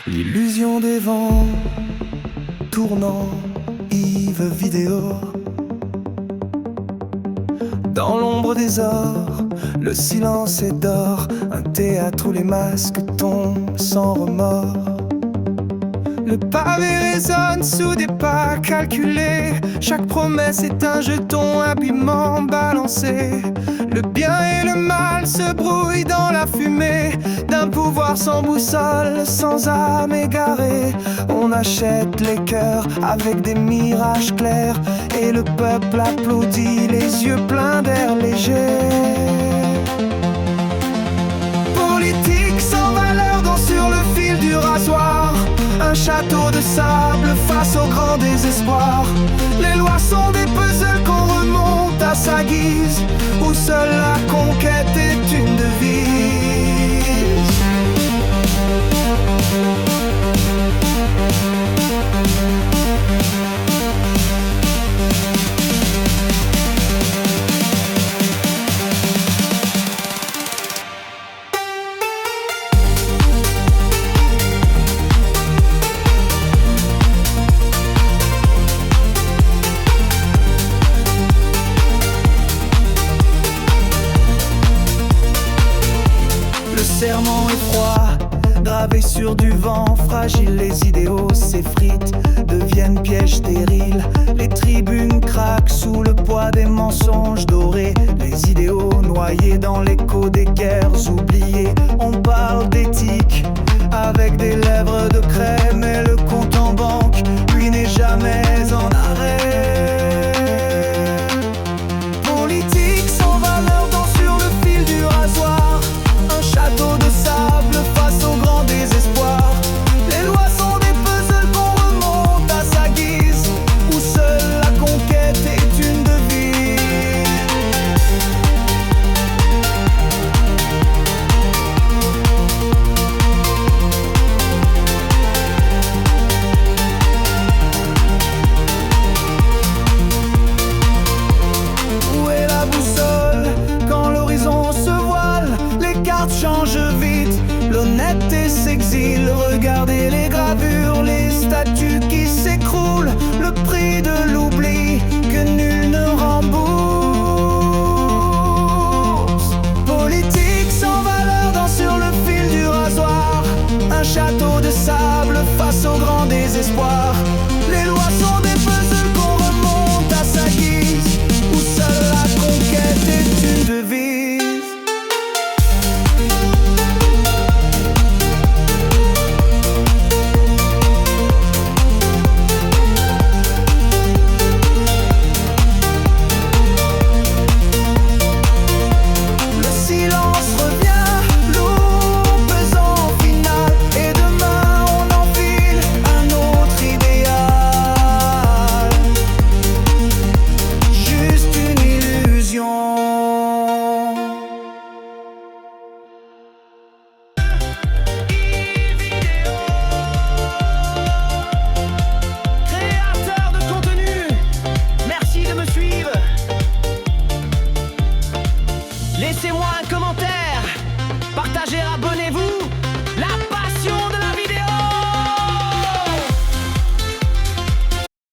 L'illusion des vents tournant, Yves vidéo. Dans l'ombre des ors, le silence est d'or. Un théâtre où les masques tombent sans remords. Le pavé résonne sous des pas calculés. Chaque promesse est un jeton habilement balancé. Le bien et le mal se brouillent dans la fumée d'un pouvoir sans boussole, sans âme égarée. On achète les cœurs avec des mirages clairs, et le peuple applaudit, les yeux pleins d'air léger. Politique sans valeur, danse sur le fil du rasoir. Un château de sable face au grand désespoir. Les lois sont des puzzles qu'on remonte à sa guise, où seule la conquête est une devise. Le serment est froid, gravé sur du vent fragile. Les idéaux s'effritent, deviennent pièges stériles. Les tribunes craquent sous le poids des mensonges dorés. Les idéaux noyés dans l'écho des guerres oubliées. On parle d'éthique avec des lèvres de crème, et le compte en banque, lui, n'est jamais en arrêt. Politique sans valeur, danse sur le fil du rasoir. Un château de sable face au grand désespoir. Les lois sont des puzzles qu'on remonte à sa guise, où seule la conquête est une devise. Où est la boussole quand l'horizon se voile? Les cartes changent vite, l'honnêteté s'exile. Regardez les gravures, les statues qui s'écroulent. Le prix de l'oubli que nul ne rembourse. Politique sans valeur, danse sur le fil du rasoir. Un château de sable face au grand désespoir.